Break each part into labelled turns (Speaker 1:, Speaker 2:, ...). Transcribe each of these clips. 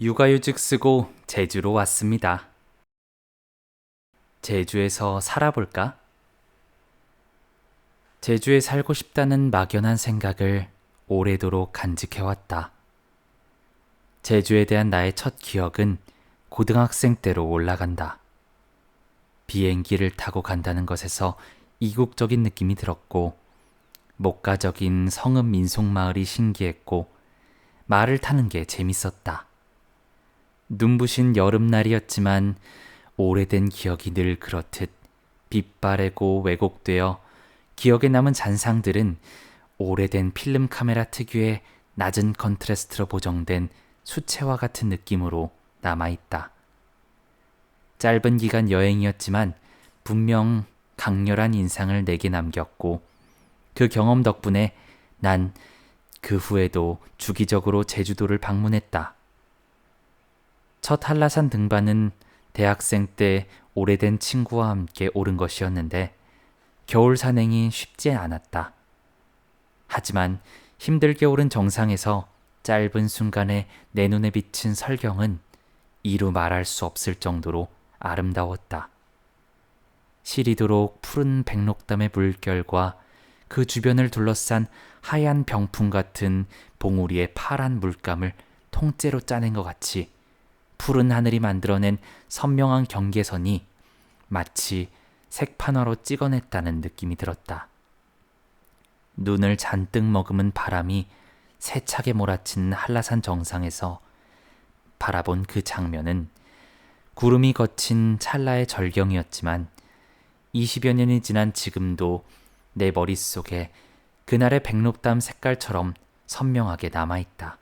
Speaker 1: 육아휴직 쓰고 제주로 왔습니다. 제주에서 살아볼까? 제주에 살고 싶다는 막연한 생각을 오래도록 간직해왔다. 제주에 대한 나의 첫 기억은 고등학생 때로 올라간다. 비행기를 타고 간다는 것에서 이국적인 느낌이 들었고, 목가적인 성읍 민속마을이 신기했고, 말을 타는 게 재밌었다. 눈부신 여름날이었지만 오래된 기억이 늘 그렇듯 빛바래고 왜곡되어 기억에 남은 잔상들은 오래된 필름 카메라 특유의 낮은 컨트라스트로 보정된 수채화 같은 느낌으로 남아있다. 짧은 기간 여행이었지만 분명 강렬한 인상을 내게 남겼고, 그 경험 덕분에 난 그 후에도 주기적으로 제주도를 방문했다. 첫 한라산 등반은 대학생 때 오래된 친구와 함께 오른 것이었는데 겨울 산행이 쉽지 않았다. 하지만 힘들게 오른 정상에서 짧은 순간에 내 눈에 비친 설경은 이루 말할 수 없을 정도로 아름다웠다. 시리도록 푸른 백록담의 물결과 그 주변을 둘러싼 하얀 병풍 같은 봉우리의 파란 물감을 통째로 짜낸 것 같이 푸른 하늘이 만들어낸 선명한 경계선이 마치 색판화로 찍어냈다는 느낌이 들었다. 눈을 잔뜩 머금은 바람이 세차게 몰아치는 한라산 정상에서 바라본 그 장면은 구름이 거친 찰나의 절경이었지만 20여 년이 지난 지금도 내 머릿속에 그날의 백록담 색깔처럼 선명하게 남아있다.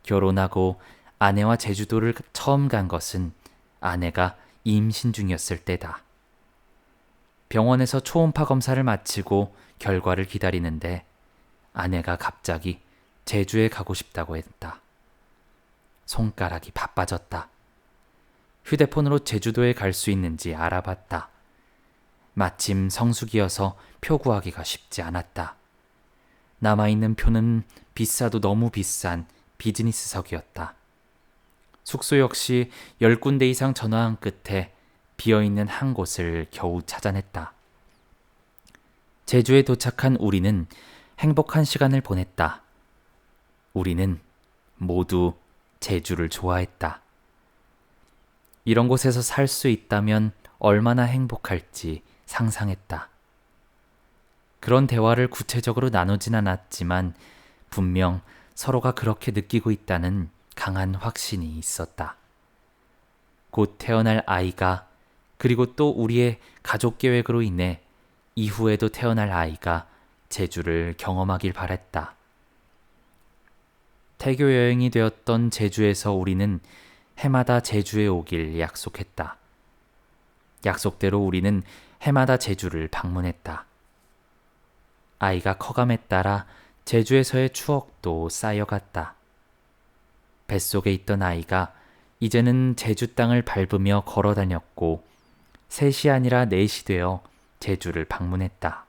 Speaker 1: 결혼하고 아내와 제주도를 처음 간 것은 아내가 임신 중이었을 때다. 병원에서 초음파 검사를 마치고 결과를 기다리는데 아내가 갑자기 제주에 가고 싶다고 했다. 손가락이 바빠졌다. 휴대폰으로 제주도에 갈 수 있는지 알아봤다. 마침 성수기여서 표 구하기가 쉽지 않았다. 남아있는 표는 비싸도 너무 비싼 비즈니스석이었다. 숙소 역시 10군데 이상 전화한 끝에 비어있는 한 곳을 겨우 찾아냈다. 제주에 도착한 우리는 행복한 시간을 보냈다. 우리는 모두 제주를 좋아했다. 이런 곳에서 살 수 있다면 얼마나 행복할지 상상했다. 그런 대화를 구체적으로 나누진 않았지만 분명 서로가 그렇게 느끼고 있다는 강한 확신이 있었다. 곧 태어날 아이가, 그리고 또 우리의 가족 계획으로 인해 이후에도 태어날 아이가 제주를 경험하길 바랬다. 태교 여행이 되었던 제주에서 우리는 해마다 제주에 오길 약속했다. 약속대로 우리는 해마다 제주를 방문했다. 아이가 커감에 따라 제주에서의 추억도 쌓여갔다. 뱃속에 있던 아이가 이제는 제주 땅을 밟으며 걸어다녔고, 셋이 아니라 넷이 되어 제주를 방문했다.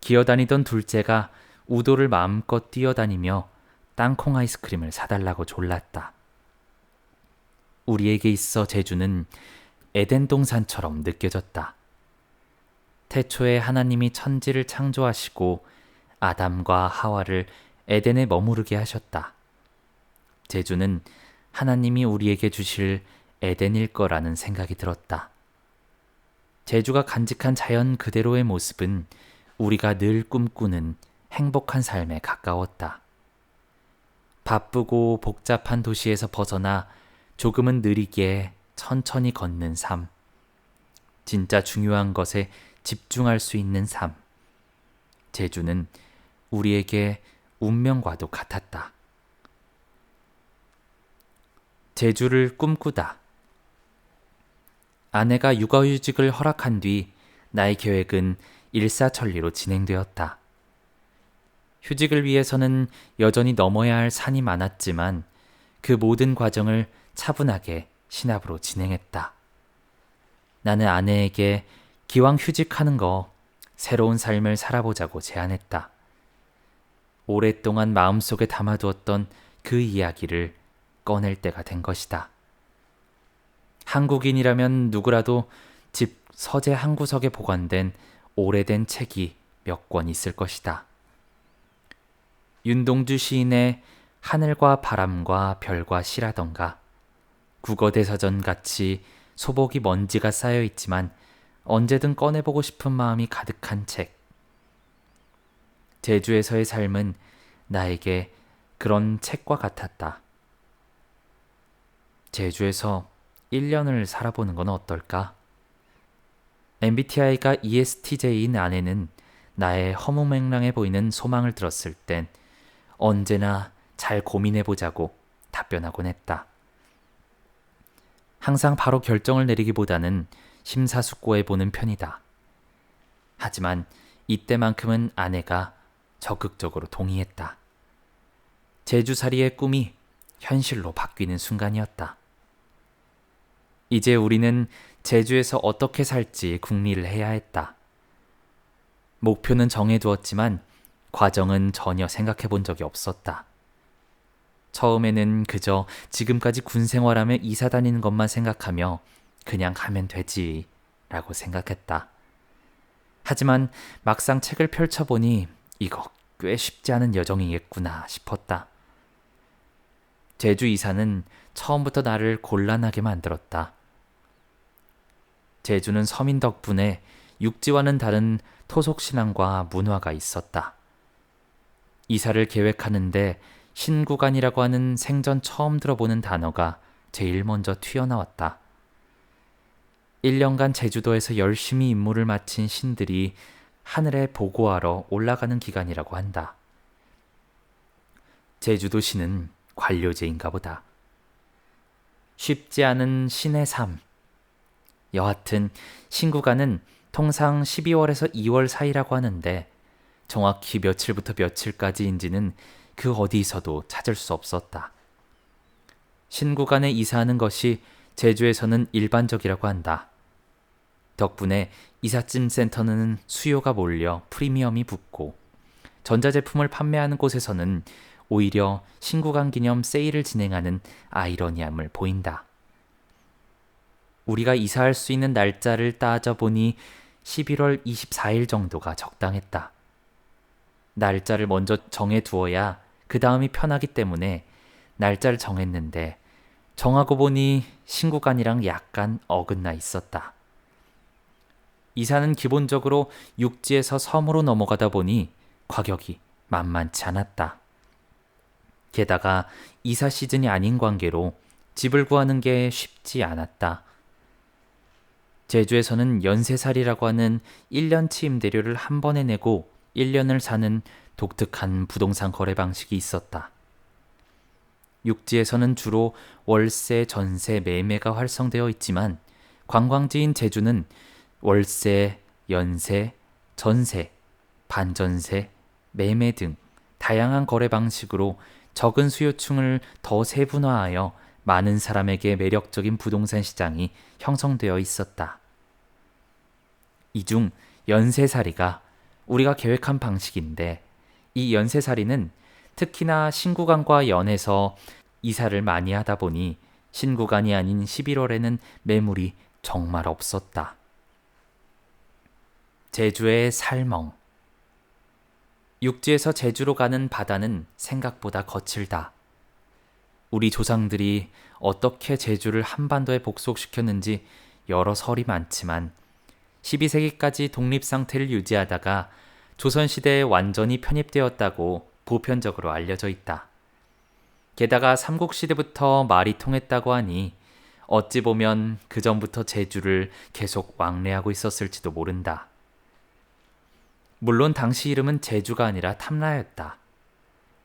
Speaker 1: 기어다니던 둘째가 우도를 마음껏 뛰어다니며 땅콩 아이스크림을 사달라고 졸랐다. 우리에게 있어 제주는 에덴 동산처럼 느껴졌다. 태초에 하나님이 천지를 창조하시고 아담과 하와를 에덴에 머무르게 하셨다. 제주는 하나님이 우리에게 주실 에덴일 거라는 생각이 들었다. 제주가 간직한 자연 그대로의 모습은 우리가 늘 꿈꾸는 행복한 삶에 가까웠다. 바쁘고 복잡한 도시에서 벗어나 조금은 느리게 천천히 걷는 삶. 진짜 중요한 것에 집중할 수 있는 삶. 제주는 우리에게 운명과도 같았다. 제주를 꿈꾸다. 아내가 육아휴직을 허락한 뒤 나의 계획은 일사천리로 진행되었다. 휴직을 위해서는 여전히 넘어야 할 산이 많았지만 그 모든 과정을 차분하게 신압으로 진행했다. 나는 아내에게 기왕 휴직하는 거 새로운 삶을 살아보자고 제안했다. 오랫동안 마음속에 담아두었던 그 이야기를 꺼낼 때가 된 것이다. 한국인이라면 누구라도 집 서재 한 구석에 보관된 오래된 책이 몇 권 있을 것이다. 윤동주 시인의 하늘과 바람과 별과 시라던가, 국어대사전 같이 소복이 먼지가 쌓여 있지만 언제든 꺼내보고 싶은 마음이 가득한 책. 제주에서의 삶은 나에게 그런 책과 같았다. 제주에서 1년을 살아보는 건 어떨까? MBTI가 ESTJ인 아내는 나의 허무맹랑해 보이는 소망을 들었을 땐 언제나 잘 고민해보자고 답변하곤 했다. 항상 바로 결정을 내리기보다는 심사숙고해보는 편이다. 하지만 이때만큼은 아내가 적극적으로 동의했다. 제주살이의 꿈이 현실로 바뀌는 순간이었다. 이제 우리는 제주에서 어떻게 살지 궁리를 해야 했다. 목표는 정해두었지만 과정은 전혀 생각해 본 적이 없었다. 처음에는 그저 지금까지 군 생활하며 이사 다니는 것만 생각하며 그냥 가면 되지 라고 생각했다. 하지만 막상 책을 펼쳐보니 이거 꽤 쉽지 않은 여정이겠구나 싶었다. 제주 이사는 처음부터 나를 곤란하게 만들었다. 제주는 서민 덕분에 육지와는 다른 토속 신앙과 문화가 있었다. 이사를 계획하는데 신구간이라고 하는 생전 처음 들어보는 단어가 제일 먼저 튀어나왔다. 1년간 제주도에서 열심히 임무를 마친 신들이 하늘에 보고하러 올라가는 기간이라고 한다. 제주도시는 관료제인가 보다. 쉽지 않은 신의 삶. 여하튼 신구간은 통상 12월에서 2월 사이라고 하는데 정확히 며칠부터 며칠까지인지는 그 어디서도 찾을 수 없었다. 신구간에 이사하는 것이 제주에서는 일반적이라고 한다. 덕분에 이삿짐 센터는 수요가 몰려 프리미엄이 붙고 전자제품을 판매하는 곳에서는 오히려 신구간 기념 세일을 진행하는 아이러니함을 보인다. 우리가 이사할 수 있는 날짜를 따져보니 11월 24일 정도가 적당했다. 날짜를 먼저 정해두어야 그 다음이 편하기 때문에 날짜를 정했는데 정하고 보니 신구간이랑 약간 어긋나 있었다. 이사는 기본적으로 육지에서 섬으로 넘어가다 보니 과격이 만만치 않았다. 게다가 이사 시즌이 아닌 관계로 집을 구하는 게 쉽지 않았다. 제주에서는 연쇄살이라고 하는 1년치 임대료를 한 번에 내고 1년을 사는 독특한 부동산 거래 방식이 있었다. 육지에서는 주로 월세, 전세, 매매가 활성되어 있지만 관광지인 제주는 월세, 연세, 전세, 반전세, 매매 등 다양한 거래 방식으로 적은 수요층을 더 세분화하여 많은 사람에게 매력적인 부동산 시장이 형성되어 있었다. 이 중 연쇄살이가 우리가 계획한 방식인데 이 연쇄살이는 특히나 신구간과 연해서 이사를 많이 하다 보니 신구간이 아닌 11월에는 매물이 정말 없었다. 제주의 살멍. 육지에서 제주로 가는 바다는 생각보다 거칠다. 우리 조상들이 어떻게 제주를 한반도에 복속시켰는지 여러 설이 많지만 12세기까지 독립 상태를 유지하다가 조선시대에 완전히 편입되었다고 보편적으로 알려져 있다. 게다가 삼국시대부터 말이 통했다고 하니 어찌 보면 그 전부터 제주를 계속 왕래하고 있었을지도 모른다. 물론 당시 이름은 제주가 아니라 탐라였다.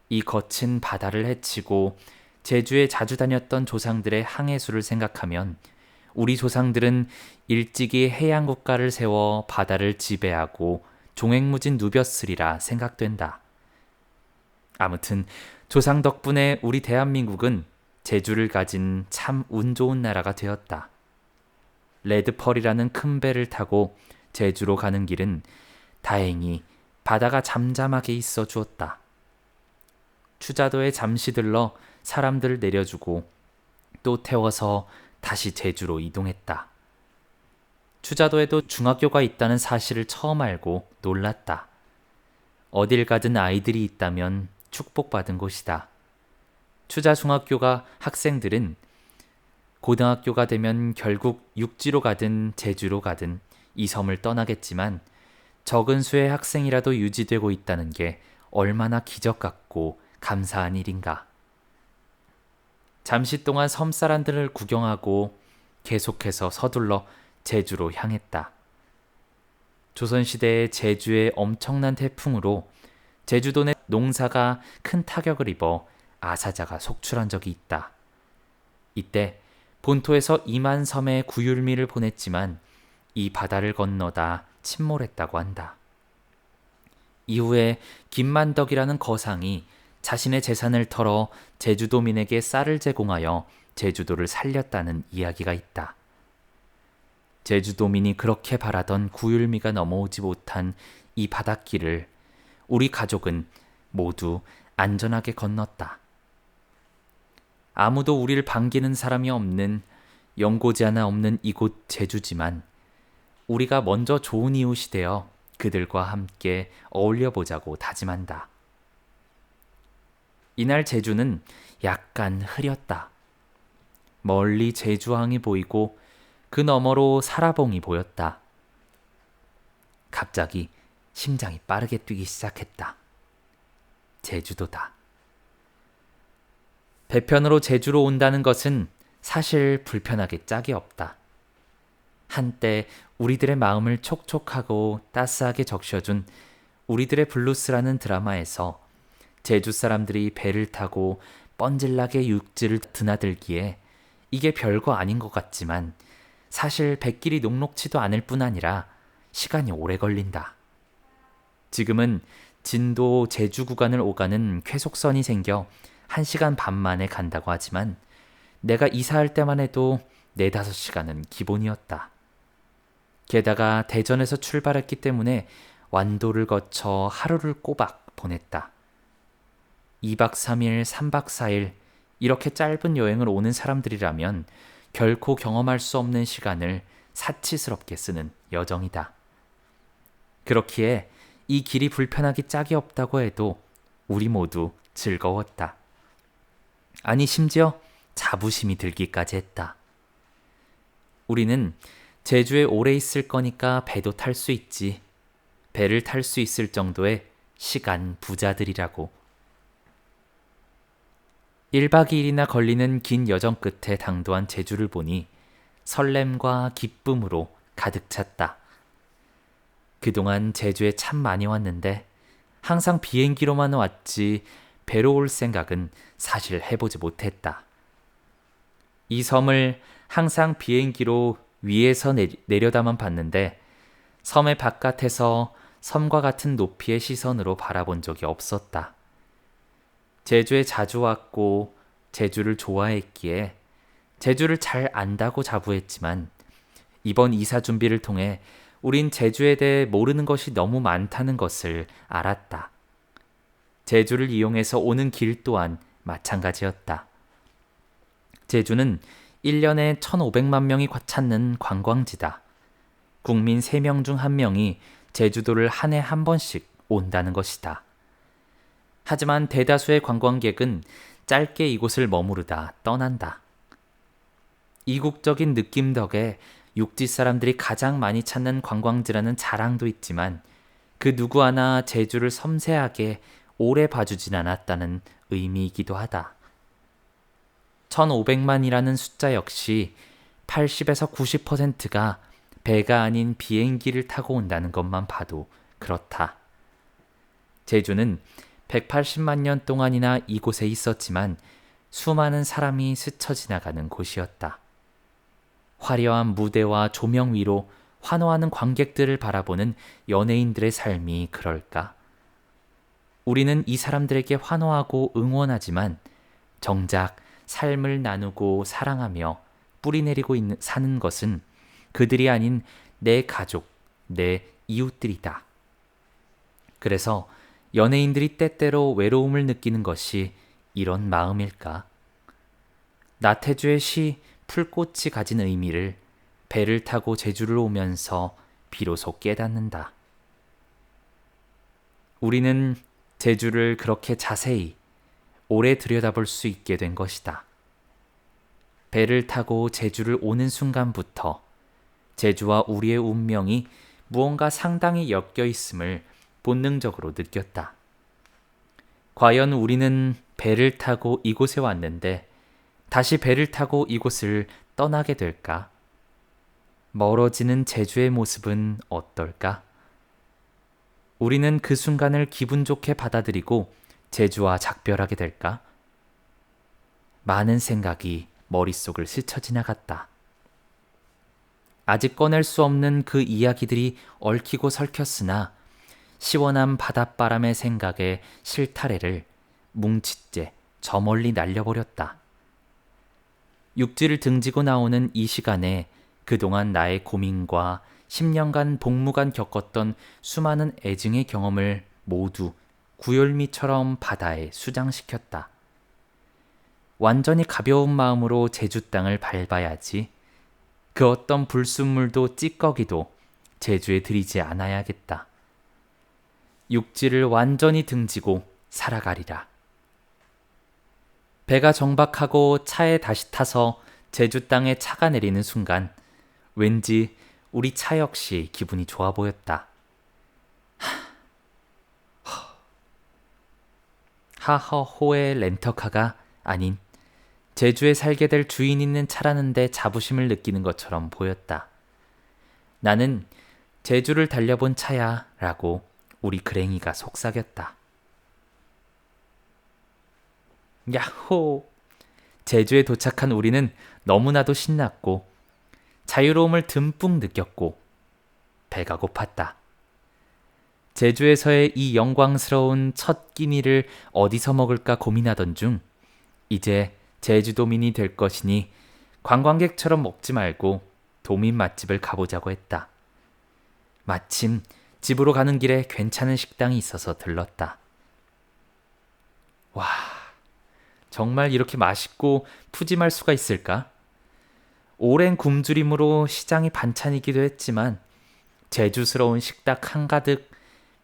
Speaker 1: 이 거친 바다를 헤치고 제주에 자주 다녔던 조상들의 항해수를 생각하면 우리 조상들은 일찍이 해양 국가를 세워 바다를 지배하고 종횡무진 누볐으리라 생각된다. 아무튼 조상 덕분에 우리 대한민국은 제주를 가진 참 운 좋은 나라가 되었다. 레드펄이라는 큰 배를 타고 제주로 가는 길은 다행히 바다가 잠잠하게 있어 주었다. 추자도에 잠시 들러 사람들을 내려주고 또 태워서 다시 제주로 이동했다. 추자도에도 중학교가 있다는 사실을 처음 알고 놀랐다. 어딜 가든 아이들이 있다면 축복받은 곳이다. 추자중학교가 학생들은 고등학교가 되면 결국 육지로 가든 제주로 가든 이 섬을 떠나겠지만 적은 수의 학생이라도 유지되고 있다는 게 얼마나 기적 같고 감사한 일인가. 잠시 동안 섬 사람들을 구경하고 계속해서 서둘러 제주로 향했다. 조선시대의 제주의 엄청난 태풍으로 제주도 내 농사가 큰 타격을 입어 아사자가 속출한 적이 있다. 이때 본토에서 2만 섬에 구휼미를 보냈지만 이 바다를 건너다 침몰했다고 한다. 이후에 김만덕이라는 거상이 자신의 재산을 털어 제주도민에게 쌀을 제공하여 제주도를 살렸다는 이야기가 있다. 제주도민이 그렇게 바라던 구휼미가 넘어오지 못한 이 바닷길을 우리 가족은 모두 안전하게 건넜다. 아무도 우리를 반기는 사람이 없는 연고지 하나 없는 이곳 제주지만 우리가 먼저 좋은 이웃이 되어 그들과 함께 어울려 보자고 다짐한다. 이날 제주는 약간 흐렸다. 멀리 제주항이 보이고 그 너머로 사라봉이 보였다. 갑자기 심장이 빠르게 뛰기 시작했다. 제주도다. 배편으로 제주로 온다는 것은 사실 불편하게 짝이 없다. 한때 우리들의 마음을 촉촉하고 따스하게 적셔준 우리들의 블루스라는 드라마에서 제주 사람들이 배를 타고 뻔질나게 육지를 드나들기에 이게 별거 아닌 것 같지만 사실 뱃길이 녹록치도 않을 뿐 아니라 시간이 오래 걸린다. 지금은 진도 제주 구간을 오가는 쾌속선이 생겨 1시간 반 만에 간다고 하지만 내가 이사할 때만 해도 4-5시간은 기본이었다. 게다가 대전에서 출발했기 때문에 완도를 거쳐 하루를 꼬박 보냈다. 2박 3일, 3박 4일 이렇게 짧은 여행을 오는 사람들이라면 결코 경험할 수 없는 시간을 사치스럽게 쓰는 여정이다. 그렇기에 이 길이 불편하기 짝이 없다고 해도 우리 모두 즐거웠다. 아니 심지어 자부심이 들기까지 했다. 우리는 제주에 오래 있을 거니까 배도 탈 수 있지. 배를 탈 수 있을 정도의 시간 부자들이라고. 1박 2일이나 걸리는 긴 여정 끝에 당도한 제주를 보니 설렘과 기쁨으로 가득 찼다. 그동안 제주에 참 많이 왔는데 항상 비행기로만 왔지 배로 올 생각은 사실 해보지 못했다. 이 섬을 항상 비행기로 위에서 내려다만 봤는데 섬의 바깥에서 섬과 같은 높이의 시선으로 바라본 적이 없었다. 제주에 자주 왔고 제주를 좋아했기에 제주를 잘 안다고 자부했지만 이번 이사 준비를 통해 우린 제주에 대해 모르는 것이 너무 많다는 것을 알았다. 제주를 이용해서 오는 길 또한 마찬가지였다. 제주는 1년에 1,500만 명이 찾는 관광지다. 국민 3명 중 1명이 제주도를 한 해 한 번씩 온다는 것이다. 하지만 대다수의 관광객은 짧게 이곳을 머무르다 떠난다. 이국적인 느낌 덕에 육지 사람들이 가장 많이 찾는 관광지라는 자랑도 있지만 그 누구 하나 제주를 섬세하게 오래 봐주진 않았다는 의미이기도 하다. 1,500만이라는 숫자 역시 80에서 90%가 배가 아닌 비행기를 타고 온다는 것만 봐도 그렇다. 제주는 180만 년 동안이나 이곳에 있었지만 수많은 사람이 스쳐 지나가는 곳이었다. 화려한 무대와 조명 위로 환호하는 관객들을 바라보는 연예인들의 삶이 그럴까? 우리는 이 사람들에게 환호하고 응원하지만 정작 삶을 나누고 사랑하며 뿌리내리고 사는 것은 그들이 아닌 내 가족, 내 이웃들이다. 그래서 연예인들이 때때로 외로움을 느끼는 것이 이런 마음일까? 나태주의 시 풀꽃이 가진 의미를 배를 타고 제주를 오면서 비로소 깨닫는다. 우리는 제주를 그렇게 자세히 오래 들여다볼 수 있게 된 것이다. 배를 타고 제주를 오는 순간부터 제주와 우리의 운명이 무언가 상당히 엮여 있음을 본능적으로 느꼈다. 과연 우리는 배를 타고 이곳에 왔는데 다시 배를 타고 이곳을 떠나게 될까? 멀어지는 제주의 모습은 어떨까? 우리는 그 순간을 기분 좋게 받아들이고 제주와 작별하게 될까? 많은 생각이 머릿속을 스쳐 지나갔다. 아직 꺼낼 수 없는 그 이야기들이 얽히고 설켰으나 시원한 바닷바람의 생각에 실타래를 뭉칫째 저 멀리 날려버렸다. 육지를 등지고 나오는 이 시간에 그동안 나의 고민과 10년간 복무간 겪었던 수많은 애증의 경험을 모두 구열미처럼 바다에 수장시켰다. 완전히 가벼운 마음으로 제주 땅을 밟아야지. 그 어떤 불순물도 찌꺼기도 제주에 들이지 않아야겠다. 육지를 완전히 등지고 살아가리라. 배가 정박하고 차에 다시 타서 제주 땅에 차가 내리는 순간 왠지 우리 차 역시 기분이 좋아 보였다. 하허호의 렌터카가 아닌 제주에 살게 될 주인 있는 차라는데 자부심을 느끼는 것처럼 보였다. 나는 제주를 달려본 차야 라고 우리 그랭이가 속삭였다. 야호! 제주에 도착한 우리는 너무나도 신났고 자유로움을 듬뿍 느꼈고 배가 고팠다. 제주에서의 이 영광스러운 첫 끼니를 어디서 먹을까 고민하던 중 이제 제주도민이 될 것이니 관광객처럼 먹지 말고 도민 맛집을 가보자고 했다. 마침 집으로 가는 길에 괜찮은 식당이 있어서 들렀다. 와, 정말 이렇게 맛있고 푸짐할 수가 있을까? 오랜 굶주림으로 시장이 반찬이기도 했지만 제주스러운 식탁 한가득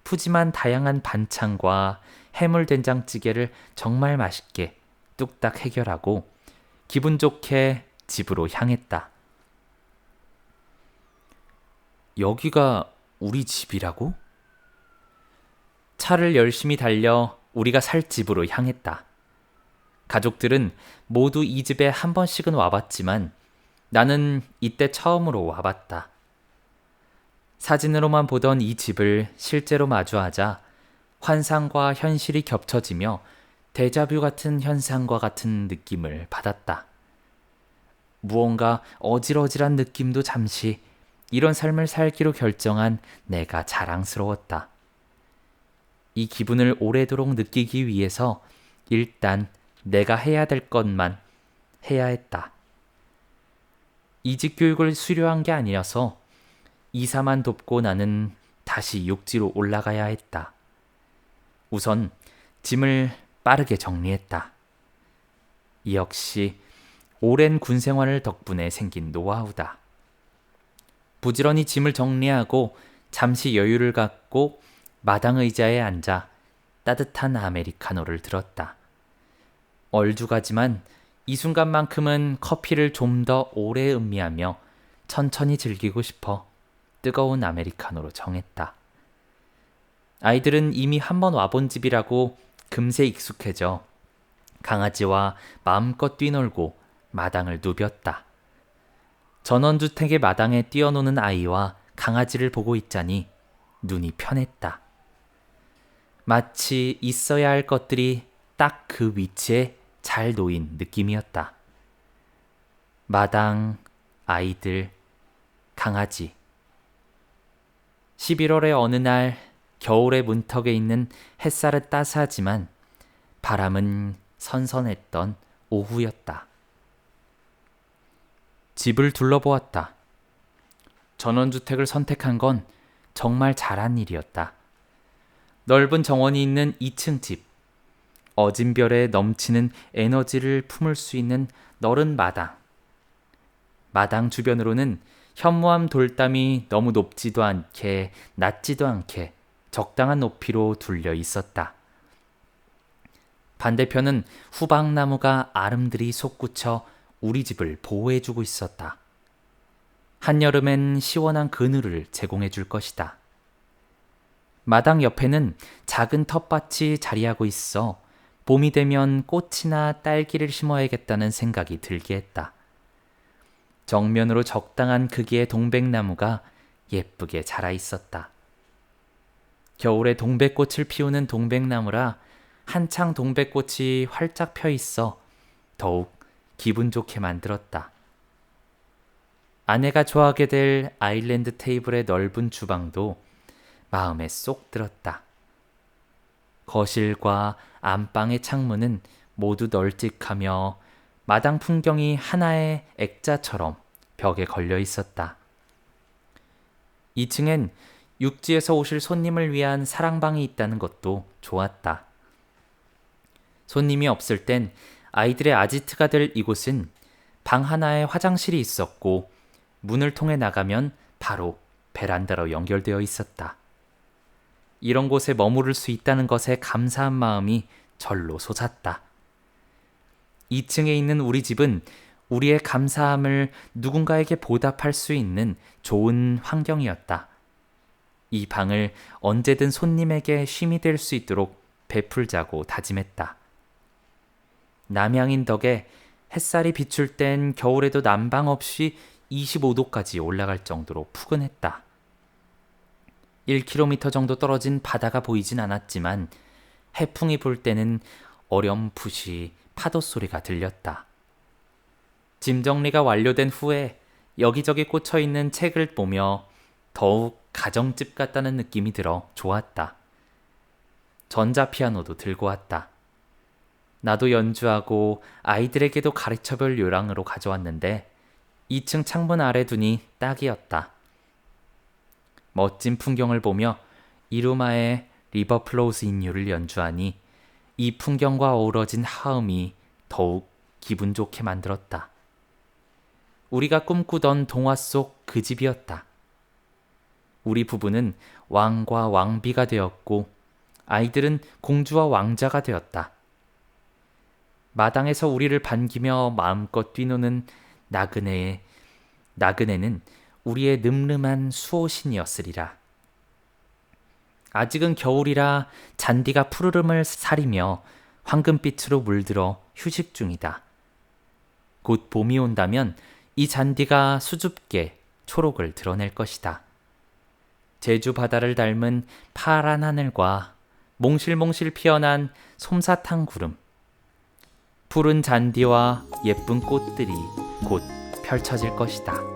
Speaker 1: 푸짐한 다양한 반찬과 해물된장찌개를 정말 맛있게 뚝딱 해결하고 기분 좋게 집으로 향했다. 여기가 우리 집이라고? 차를 열심히 달려 우리가 살 집으로 향했다. 가족들은 모두 이 집에 한 번씩은 와봤지만 나는 이때 처음으로 와봤다. 사진으로만 보던 이 집을 실제로 마주하자 환상과 현실이 겹쳐지며 데자뷰 같은 현상과 같은 느낌을 받았다. 무언가 어질어질한 느낌도 잠시 이런 삶을 살기로 결정한 내가 자랑스러웠다. 이 기분을 오래도록 느끼기 위해서 일단 내가 해야 될 것만 해야 했다. 이직 교육을 수료한 게 아니라서 이사만 돕고 나는 다시 육지로 올라가야 했다. 우선 짐을 빠르게 정리했다. 이 역시 오랜 군 생활을 덕분에 생긴 노하우다. 부지런히 짐을 정리하고 잠시 여유를 갖고 마당 의자에 앉아 따뜻한 아메리카노를 들었다. 얼죽하지만 이 순간만큼은 커피를 좀 더 오래 음미하며 천천히 즐기고 싶어 뜨거운 아메리카노로 정했다. 아이들은 이미 한 번 와본 집이라고 금세 익숙해져 강아지와 마음껏 뛰놀고 마당을 누볐다. 전원주택의 마당에 뛰어노는 아이와 강아지를 보고 있자니 눈이 편했다. 마치 있어야 할 것들이 딱 그 위치에 잘 놓인 느낌이었다. 마당, 아이들, 강아지. 11월의 어느 날 겨울의 문턱에 있는 햇살은 따스하지만 바람은 선선했던 오후였다. 집을 둘러보았다. 전원주택을 선택한 건 정말 잘한 일이었다. 넓은 정원이 있는 2층 집, 어진 별에 넘치는 에너지를 품을 수 있는 너른 마당. 마당 주변으로는 현무암 돌담이 너무 높지도 않게 낮지도 않게 적당한 높이로 둘려 있었다. 반대편은 후방나무가 아름드리 솟구쳐 우리 집을 보호해주고 있었다. 한여름엔 시원한 그늘을 제공해줄 것이다. 마당 옆에는 작은 텃밭이 자리하고 있어 봄이 되면 꽃이나 딸기를 심어야겠다는 생각이 들게 했다. 정면으로 적당한 크기의 동백나무가 예쁘게 자라 있었다. 겨울에 동백꽃을 피우는 동백나무라 한창 동백꽃이 활짝 펴 있어 더욱 기분 좋게 만들었다. 아내가 좋아하게 될 아일랜드 테이블의 넓은 주방도 마음에 쏙 들었다. 거실과 안방의 창문은 모두 널찍하며 마당 풍경이 하나의 액자처럼 벽에 걸려 있었다. 2층엔 육지에서 오실 손님을 위한 사랑방이 있다는 것도 좋았다. 손님이 없을 땐 아이들의 아지트가 될 이곳은 방 하나에 화장실이 있었고 문을 통해 나가면 바로 베란다로 연결되어 있었다. 이런 곳에 머무를 수 있다는 것에 감사한 마음이 절로 솟았다. 2층에 있는 우리 집은 우리의 감사함을 누군가에게 보답할 수 있는 좋은 환경이었다. 이 방을 언제든 손님에게 쉼이 될 수 있도록 베풀자고 다짐했다. 남향인 덕에 햇살이 비출 땐 겨울에도 난방 없이 25도까지 올라갈 정도로 푸근했다. 1km 정도 떨어진 바다가 보이진 않았지만 해풍이 불 때는 어렴풋이 파도 소리가 들렸다. 짐 정리가 완료된 후에 여기저기 꽂혀 있는 책을 보며 더욱 가정집 같다는 느낌이 들어 좋았다. 전자피아노도 들고 왔다. 나도 연주하고 아이들에게도 가르쳐볼 요량으로 가져왔는데 2층 창문 아래 두니 딱이었다. 멋진 풍경을 보며 이루마의 리버 플로우스 인 유를 연주하니 이 풍경과 어우러진 하음이 더욱 기분 좋게 만들었다. 우리가 꿈꾸던 동화 속 그 집이었다. 우리 부부는 왕과 왕비가 되었고 아이들은 공주와 왕자가 되었다. 마당에서 우리를 반기며 마음껏 뛰노는 나그네는 우리의 늠름한 수호신이었으리라. 아직은 겨울이라 잔디가 푸르름을 사리며 황금빛으로 물들어 휴식 중이다. 곧 봄이 온다면 이 잔디가 수줍게 초록을 드러낼 것이다. 제주 바다를 닮은 파란 하늘과 몽실몽실 피어난 솜사탕 구름, 푸른 잔디와 예쁜 꽃들이 곧 펼쳐질 것이다.